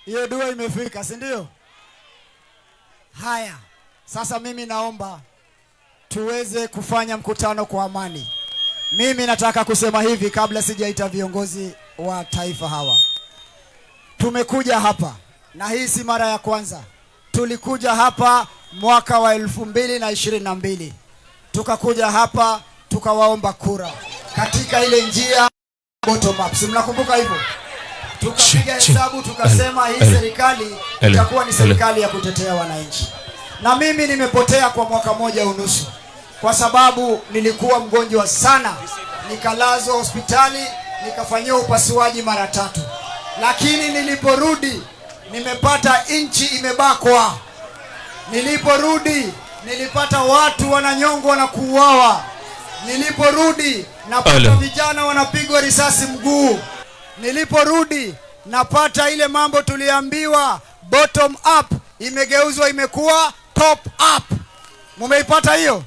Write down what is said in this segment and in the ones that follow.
Hiyo dua imefika, si ndio? Haya, sasa mimi naomba tuweze kufanya mkutano kwa amani. Mimi nataka kusema hivi kabla sijaita viongozi wa taifa hawa. Tumekuja hapa na hii si mara ya kwanza. Tulikuja hapa mwaka wa 2022. Tukakuja hapa tukawaomba kura katika ile njia bottom up. Si mnakumbuka hivyo? Tukapiga hesabu tukasema hii serikali itakuwa ni serikali ya kutetea wananchi. Na mimi nimepotea kwa mwaka moja unusu kwa sababu nilikuwa mgonjwa sana, nikalazwa hospitali, nikafanyiwa upasuaji mara 3. Lakini niliporudi nimepata nchi imebakwa. Niliporudi nilipata watu wananyongwa na kuuawa. Niliporudi napata vijana wanapigwa risasi mguu. Niliporudi napata ile mambo tuliambiwa bottom up imegeuzwa imekuwa top up. Mumeipata hiyo?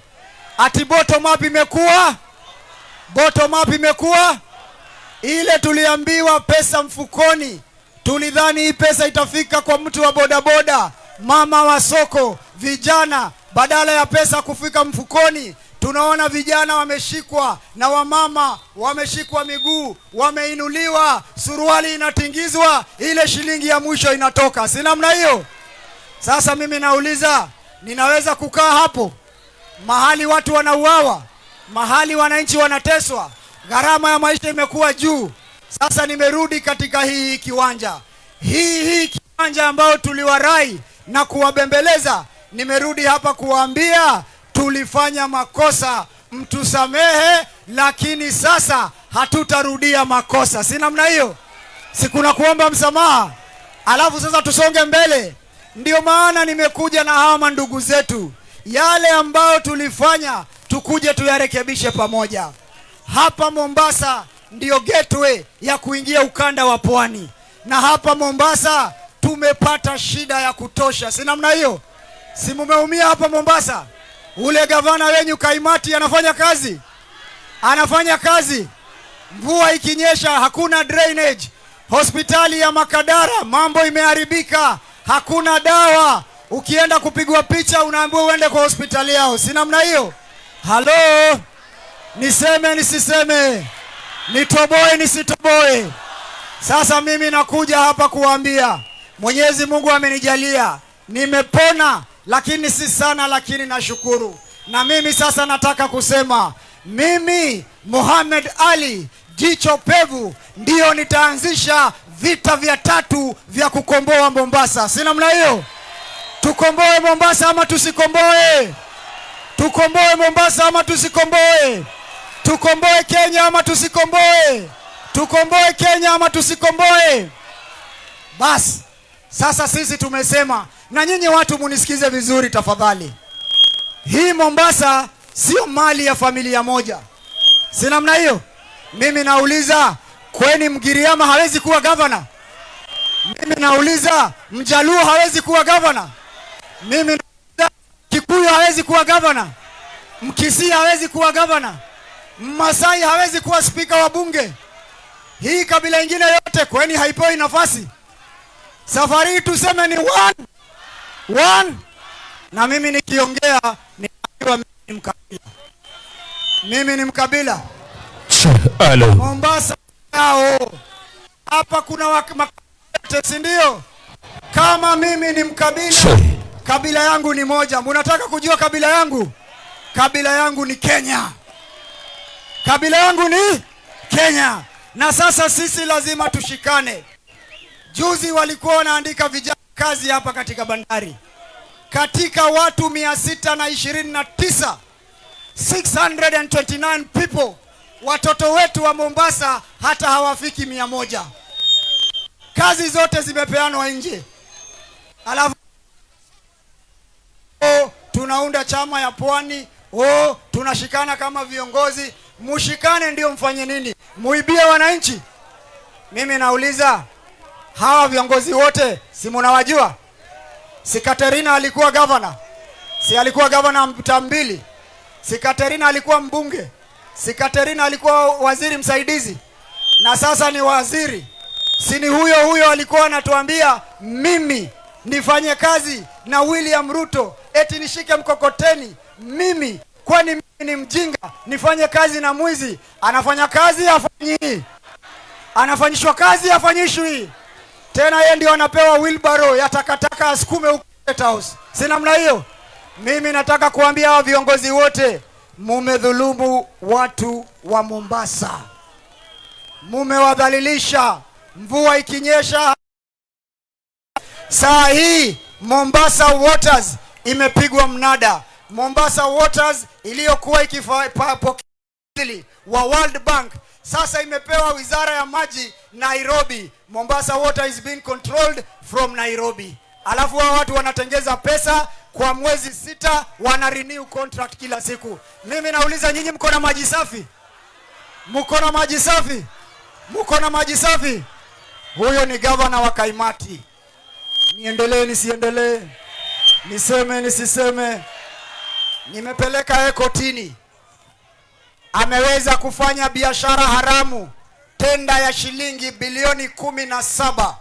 Ati bottom up imekuwa ile tuliambiwa pesa mfukoni. Tulidhani hii pesa itafika kwa mtu wa bodaboda, mama wa soko, vijana. Badala ya pesa kufika mfukoni, tunaona vijana wameshikwa na wamama wameshikwa miguu, wameinuliwa, suruali inatingizwa, ile shilingi ya mwisho inatoka. Si namna hiyo? Sasa mimi nauliza, ninaweza kukaa hapo mahali watu wanauawa, mahali wananchi wanateswa, gharama ya maisha imekuwa juu? Sasa nimerudi katika hii kiwanja. Hii kiwanja ambao tuliwarai na kuwabembeleza, nimerudi hapa kuwaambia tulifanya makosa, mtusamehe, lakini sasa hatutarudia makosa. Si namna hiyo? Si kuna kuomba msamaha, alafu sasa tusonge mbele. Ndio maana nimekuja na hawa mandugu zetu, yale ambao tulifanya tukuje tuyarekebishe pamoja. Hapa Mombasa ndio gateway ya kuingia ukanda wa pwani, na hapa Mombasa tumepata shida ya kutosha. Si namna hiyo? Si mumeumia hapa Mombasa? Ule gavana wenyu Kaimati anafanya kazi. Mvua ikinyesha hakuna drainage. Hospitali ya Makadara mambo imeharibika, hakuna dawa. Ukienda kupigwa picha unaambiwa uende kwa hospitali yao. Si namna hiyo? Halo, niseme nisiseme, nitoboe nisitoboe? Sasa mimi nakuja hapa kuambia Mwenyezi Mungu amenijalia, nimepona, lakini si sana, lakini nashukuru. Na mimi sasa nataka kusema, mimi Mohamed Ali Jicho Pevu ndio nitaanzisha vita vya 3 vya kukomboa Mombasa. Si namna hiyo? Tukomboe Mombasa ama tusikomboe? Tukomboe Mombasa ama tusikomboe? Tukomboe Kenya ama tusikomboe? Tukomboe Kenya ama tusikomboe? Basi sasa sisi tumesema, na nyinyi watu munisikize vizuri tafadhali. Hii Mombasa sio mali ya familia moja. Si namna hiyo? Mimi nauliza, kweni Mgiriama hawezi kuwa governor? Mimi nauliza, Mjaluo hawezi kuwa governor? Mimi nauliza, Kikuyu hawezi kuwa governor? Mkisii hawezi kuwa governor? Masai hawezi kuwa speaker wa bunge? Hii kabila ingine yote kweni haipoi nafasi? Safari tuseme ni one. Na mimi nikiongea mimi ni mkabila. Mimi ni mkabila. Mombasa yao. Hapa kuna makabila, si ndio? Kama mimi ni mkabila, kabila yangu ni moja. Mnataka kujua kabila yangu? Kabila yangu ni Kenya. Kabila yangu ni Kenya. Na sasa sisi lazima tushikane. Juzi walikuwa wanaandika vijana kazi hapa katika bandari. Katika watu 629, 629 people, watoto wetu wa Mombasa hata hawafiki 100. Kazi zote zimepeanwa nje. Alafu tunaunda chama ya pwani. Tunashikana kama viongozi. Mushikane ndio mfanye nini? Muibie wananchi? Mimi nauliza, hawa viongozi wote si mnawajua? Si Katerina alikuwa governor? Si alikuwa governor mtambili? Si Katerina alikuwa mbunge? Si Katerina alikuwa waziri msaidizi? Na sasa ni waziri. Sini huyo huyo alikuwa anatuambia mimi nifanye kazi na William Ruto, eti nishike mkokoteni mimi? Kwani mimi ni mjinga nifanye kazi na mwizi? Anafanya kazi afanyi, anafanyishwa kazi afanyishwi. Tena yeye ndio anapewa wheelbarrow ya takataka asukume huko State House. Si namna hiyo? Mimi nataka kuambia hao viongozi wote, mumedhulumu watu wa Mombasa, mumewadhalilisha. Mvua ikinyesha saa hii Mombasa Waters imepigwa mnada. Mombasa Waters iliyokuwa ikipokea wa World Bank sasa imepewa wizara ya maji Nairobi. Mombasa Water is being controlled from Nairobi. Alafu hao watu wanatengeza pesa kwa mwezi 6, wana renew contract kila siku. Mimi nauliza nyinyi, mko na maji safi? Mko na maji safi? Mko na maji safi? Huyo ni gavana wa Kaimati. Niendelee nisiendelee? Niseme nisiseme? Nimepeleka yeye kotini. Ameweza kufanya biashara haramu, tenda ya shilingi bilioni 17.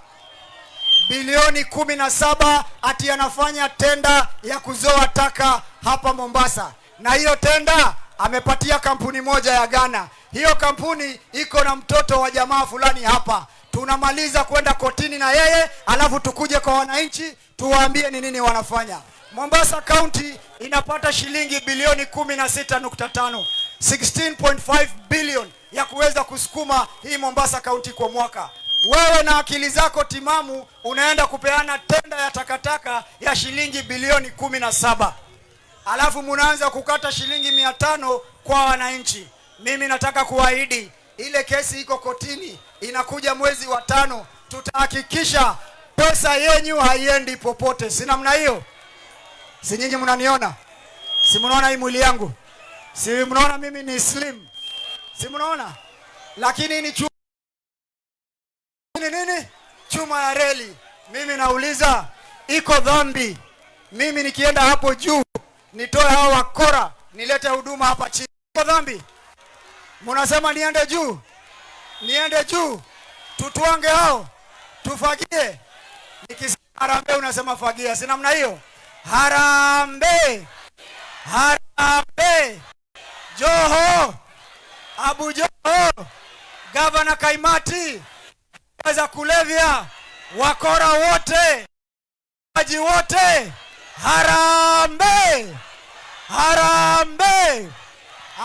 Bilioni 17 ati anafanya tenda ya kuzoa taka hapa Mombasa. Na hiyo tenda amepatia kampuni moja ya Ghana. Hiyo kampuni iko na mtoto wa jamaa fulani hapa. Tunamaliza kwenda kotini na yeye, alafu tukuje kwa wananchi tuwaambie ni nini wanafanya. Mombasa County inapata shilingi bilioni 16.5, 16.5 billion ya kuweza kusukuma hii Mombasa County kwa mwaka. Wewe na akili zako timamu unaenda kupeana tenda ya takataka ya shilingi bilioni 17. Alafu munaanza kukata shilingi 500 kwa wananchi. Mimi nataka kuahidi, ile kesi iko kotini, inakuja mwezi wa 5, tutahakikisha pesa yenyu haiendi popote. Si namna hiyo? Si nyinyi mnaniona? Si mnaona hii mwili yangu? Si mnaona mimi ni slim? Si mnaona? Lakini ni chuma. Nini? Chuma ya reli. Mimi nauliza, iko dhambi mimi nikienda hapo juu nitoe hao wakora nilete huduma hapa chini? Iko dhambi? Mnasema niende juu? Niende juu? Tutuange hao? Tufagie? Nikisema harambee unasema fagia. Si namna hiyo? Harambee! Harambee! Joho! Abu Joho! Gavana Kaimati! za kulevya, wakora wote, waji wote, harambee! Harambee!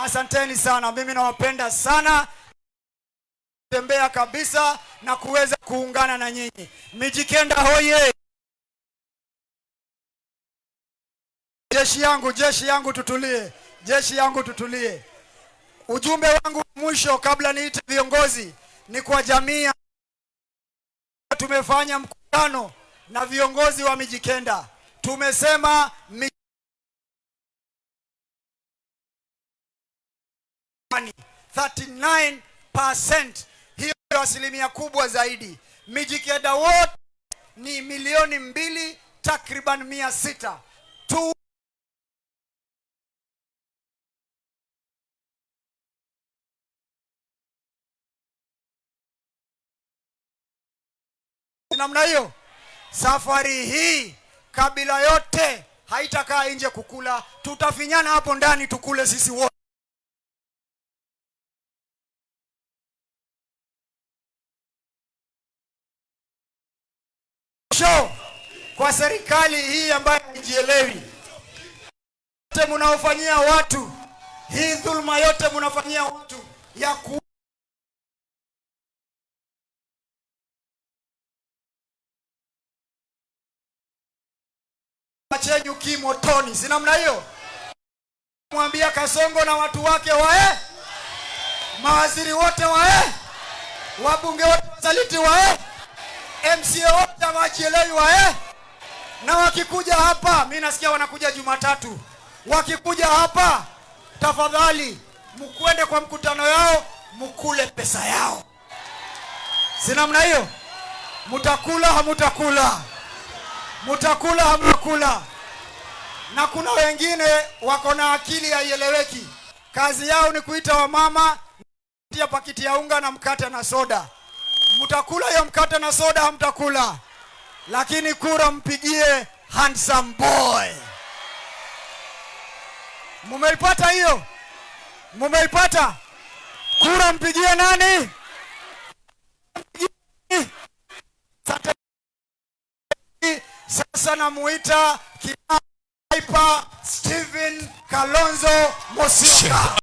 Asanteni sana, mimi nawapenda sana. Tembea kabisa na kuweza kuungana na nyinyi. Mijikenda hoye! Jeshi yangu tutulie. Jeshi yangu tutulie. Ujumbe wangu mwisho kabla niite viongozi ni kwa jamii. Tumefanya mkutano na viongozi wa Mijikenda. Tumesema 39%, hiyo asilimia kubwa zaidi. Mijikenda wote ni milioni 2 takriban 600. Namna hiyo, safari hii kabila yote haitakaa nje kukula. Tutafinyana hapo ndani tukule sisi wote. Kwa serikali hii ambayo haijielewi, yote mnaofanyia watu, hii dhulma yote mnafanyia watu ya chenyu kimotoni. Si namna hiyo? Mwambia Kasongo na watu wake wae, mawaziri wote wae, wabunge wote wasaliti wae, MCA wote wajielewi wae. Na wakikuja hapa, mimi nasikia wanakuja Jumatatu. Wakikuja hapa, tafadhali mkwende kwa mkutano yao, mkule pesa yao. Si namna hiyo? Mutakula hamutakula? Mutakula hamukula? Na kuna wengine wako na akili haieleweki. Kazi yao ni kuita wamama, kutia pakiti ya unga na mkate na soda. Mtakula hiyo mkate na soda hamtakula, lakini kura mpigie handsome boy. Mumeipata hiyo? Mumeipata? Kura mpigie nani? Sasa namuita Kinaipa Steven Kalonzo Musyoka.